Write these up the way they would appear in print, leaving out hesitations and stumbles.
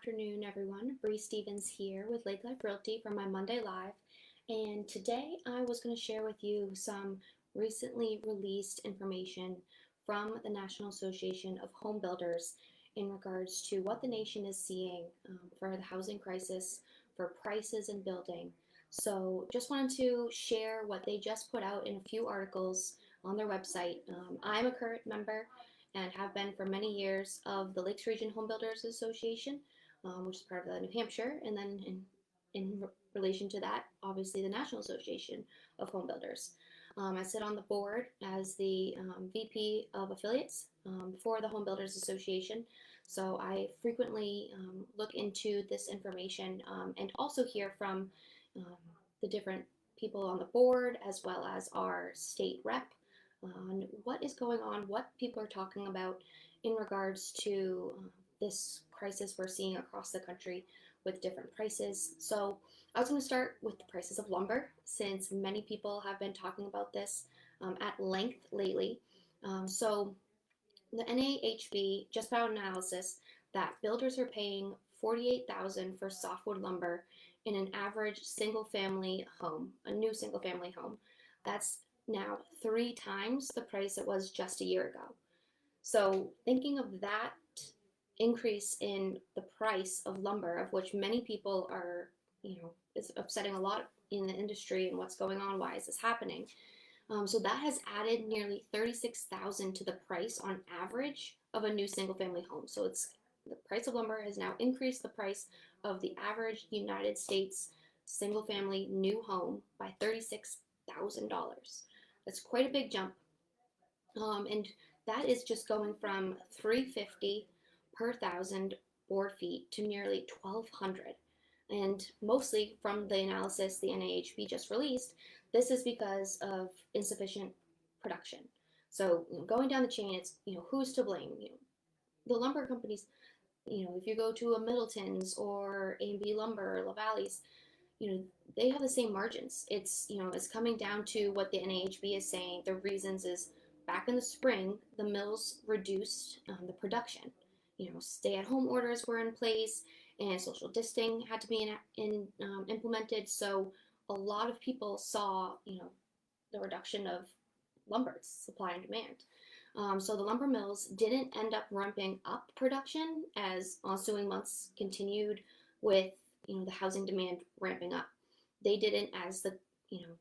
afternoon, everyone. Brie Stephens here with Lake Life Realty for my Monday Live. And today I was going to share with you some recently released information from the National Association of Home Builders in regards to what the nation is seeing for the housing crisis, for prices and building. So just wanted to share what they just put out in a few articles on their website. I'm a current member and have been for many years of the Lakes Region Home Builders Association, which is part of the New Hampshire, and then in relation to that, obviously the National Association of Home Builders. I sit on the board as the VP of Affiliates for the Home Builders Association, so I frequently look into this information and also hear from the different people on the board as well as our state rep on what is going on, what people are talking about in regards to this crisis we're seeing across the country with different prices. So I was going to start with the prices of lumber, since many people have been talking about this at length lately. So the NAHB just found an analysis that builders are paying $48,000 for softwood lumber in an average single-family home, a new single-family home. That's now 3 times the price it was just a year ago. So thinking of that increase in the price of lumber, of which many people are, is upsetting a lot in the industry and what's going on, why is this happening? So that has added nearly $36,000 to the price on average of a new single family home. So the price of lumber has now increased the price of the average United States single family new home by $36,000. That's quite a big jump. And that is just going from $350 per thousand board feet to nearly $1,200. And mostly from the analysis the NAHB just released, this is because of insufficient production. So going down the chain, it's, who's to blame? The lumber companies, if you go to a Middleton's or A&B Lumber or LaValle's, they have the same margins. It's coming down to what the NAHB is saying. The reasons is back in the spring, the mills reduced the production. Stay-at-home orders were in place, and social distancing had to be implemented. So a lot of people saw, the reduction of lumber supply and demand. So the lumber mills didn't end up ramping up production as ensuing months continued with the housing demand ramping up. They didn't, as the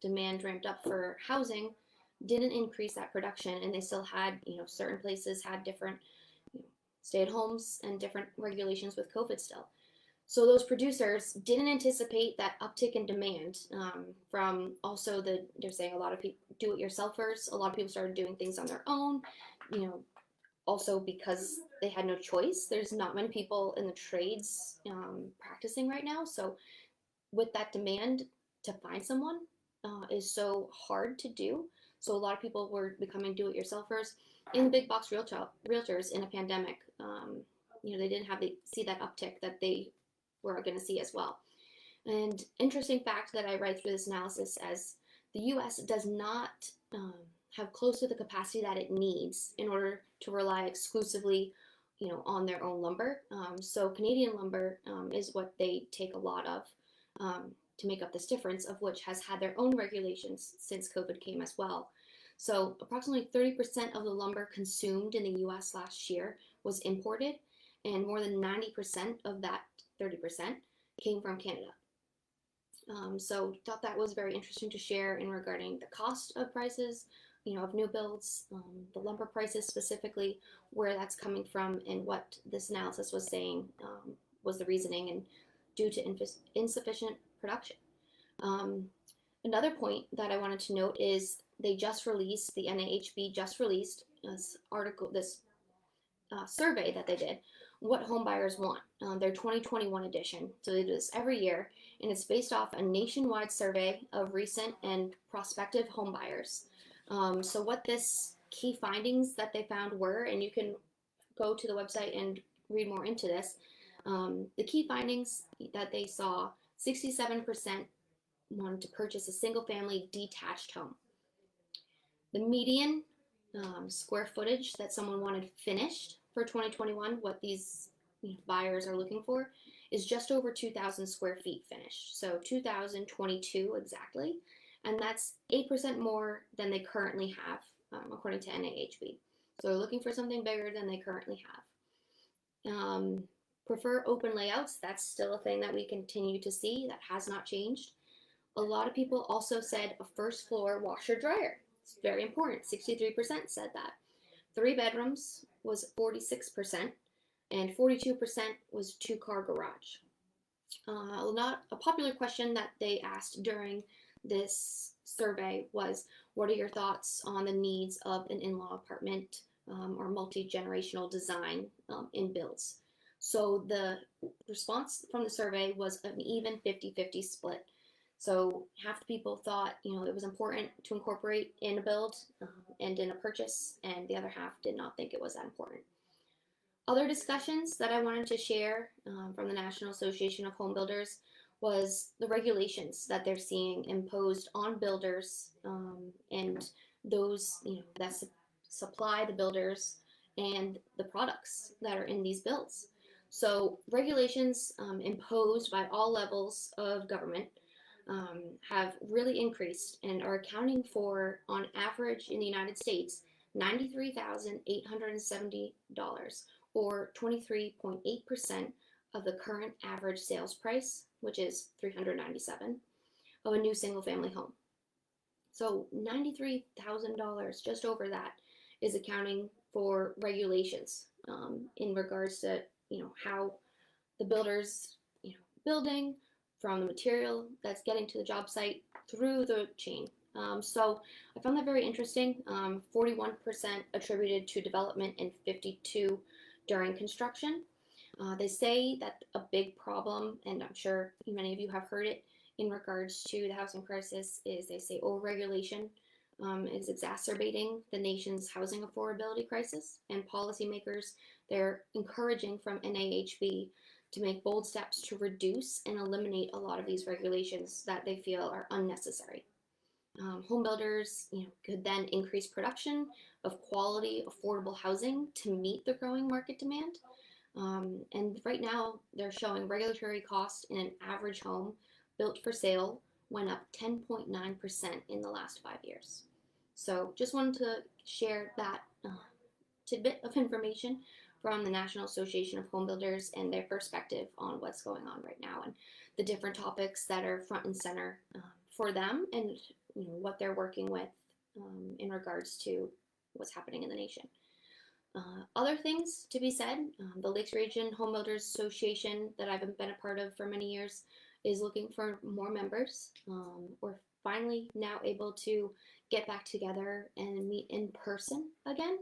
demand ramped up for housing, didn't increase that production, and they still had certain places had different stay-at-homes and different regulations with COVID still. So those producers didn't anticipate that uptick in demand from also they're saying a lot of people do-it-yourselfers. A lot of people started doing things on their own, also because they had no choice. There's not many people in the trades practicing right now. So with that demand, to find someone is so hard to do. So a lot of people were becoming do-it-yourselfers. In the big box realtors in a pandemic, they didn't see that uptick that they were going to see as well. And interesting fact that I write through this analysis, as the U.S. does not have close to the capacity that it needs in order to rely exclusively, on their own lumber. So Canadian lumber is what they take a lot of to make up this difference, of which has had their own regulations since COVID came as well. So approximately 30% of the lumber consumed in the U.S. last year was imported, and more than 90% of that 30% came from Canada. So thought that was very interesting to share in regarding the cost of prices, of new builds, the lumber prices specifically, where that's coming from, and what this analysis was saying was the reasoning, and due to insufficient production. Another point that I wanted to note is the NAHB just released this survey that they did, what home buyers want, their 2021 edition. So they do this every year, and it's based off a nationwide survey of recent and prospective home buyers. So what this key findings that they found were, and you can go to the website and read more into this, the key findings that they saw, 67% wanted to purchase a single-family detached home. The median square footage that someone wanted finished for 2021, what these buyers are looking for is just over 2,000 square feet finished. So 2,022 exactly. And that's 8% more than they currently have, according to NAHB. So they're looking for something bigger than they currently have. Prefer open layouts. That's still a thing that we continue to see. That has not changed. A lot of people also said a first floor washer dryer. It's very important. 63% said that. 3 bedrooms was 46%, and 42% was 2-car garage. Not a popular question that they asked during this survey was, what are your thoughts on the needs of an in-law apartment or multi-generational design in builds? So the response from the survey was an even 50-50 split. So half the people thought, it was important to incorporate in a build and in a purchase, and the other half did not think it was that important. Other discussions that I wanted to share from the National Association of Home Builders was the regulations that they're seeing imposed on builders and those that supply the builders and the products that are in these builds. So regulations imposed by all levels of government have really increased and are accounting for, on average in the United States, $93,870, or 23.8% of the current average sales price, which is $397, of a new single-family home. So $93,000, just over that, is accounting for regulations in regards to how the builders building, from the material that's getting to the job site through the chain. So I found that very interesting. 41% attributed to development and 52% during construction. They say that a big problem, and I'm sure many of you have heard it in regards to the housing crisis, is they say overregulation is exacerbating the nation's housing affordability crisis, and policymakers, they're encouraging from NAHB to make bold steps to reduce and eliminate a lot of these regulations that they feel are unnecessary. Home builders could then increase production of quality, affordable housing to meet the growing market demand. And right now, they're showing regulatory costs in an average home built for sale went up 10.9% in the last 5 years. So just wanted to share that tidbit of information from the National Association of Home Builders and their perspective on what's going on right now and the different topics that are front and center for them, and what they're working with in regards to what's happening in the nation. Other things to be said, the Lakes Region Home Builders Association that I've been a part of for many years is looking for more members. We're finally now able to get back together and meet in person again.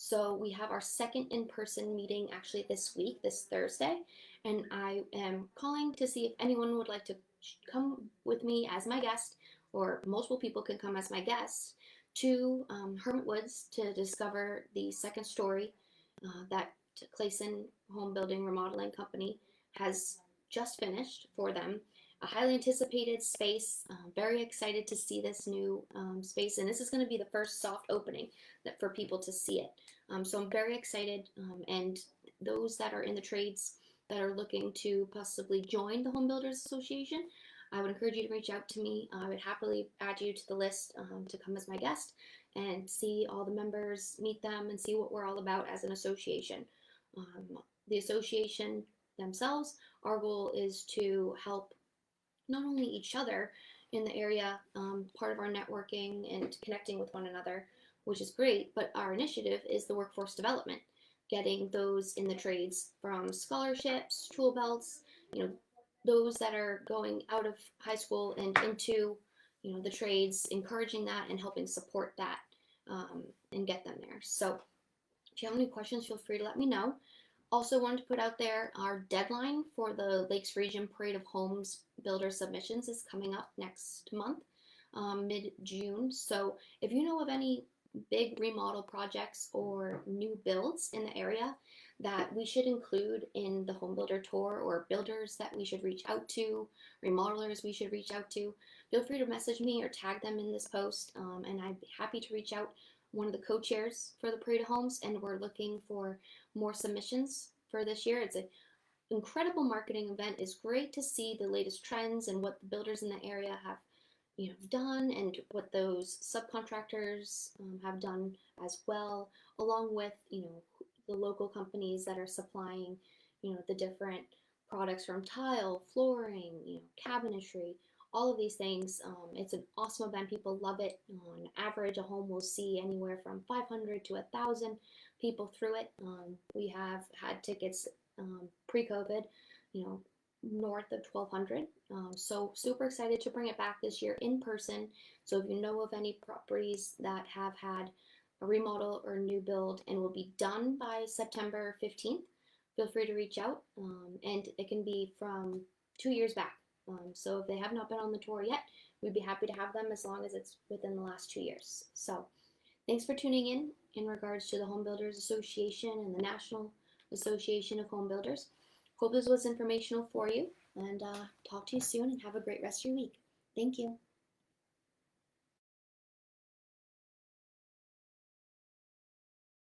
So we have our second in-person meeting actually this week, this Thursday, and I am calling to see if anyone would like to come with me as my guest, or multiple people can come as my guests, to Hermit Woods to discover the second story that Clayson Home Building Remodeling Company has just finished for them. A highly anticipated space. Very excited to see this new space, and this is going to be the first soft opening for people to see it. So I'm very excited, and those that are in the trades that are looking to possibly join the Home Builders Association, I would encourage you to reach out to me. I would happily add you to the list to come as my guest and see all the members, meet them, and see what we're all about as an association. The association themselves, our goal is to help not only each other in the area, part of our networking and connecting with one another, which is great, but our initiative is the workforce development, getting those in the trades from scholarships, tool belts, those that are going out of high school and into the trades, encouraging that and helping support that and get them there. So if you have any questions, feel free to let me know. Also wanted to put out there, our deadline for the Lakes Region Parade of Homes builder submissions is coming up next month, mid-June. So if you know of any big remodel projects or new builds in the area that we should include in the home builder tour, or builders that we should reach out to, remodelers we should reach out to, feel free to message me or tag them in this post, and I'd be happy to reach out. One of the co-chairs for the Parade of Homes, and we're looking for more submissions for this year. It's a incredible marketing event. It's great to see the latest trends and what the builders in the area have done, and what those subcontractors have done as well, along with the local companies that are supplying the different products from tile, flooring, cabinetry, all of these things. It's an awesome event. People love it. On average, a home will see anywhere from 500 to 1,000 people through it. We have had tickets pre-COVID, you know, north of 1,200. So super excited to bring it back this year in person. So if you know of any properties that have had a remodel or new build and will be done by September 15th, feel free to reach out. And it can be from 2 years back. So if they have not been on the tour yet, we'd be happy to have them as long as it's within the last 2 years. So thanks for tuning in regards to the Home Builders Association and the National Association of Home Builders. Hope this was informational for you, and talk to you soon, and have a great rest of your week. Thank you.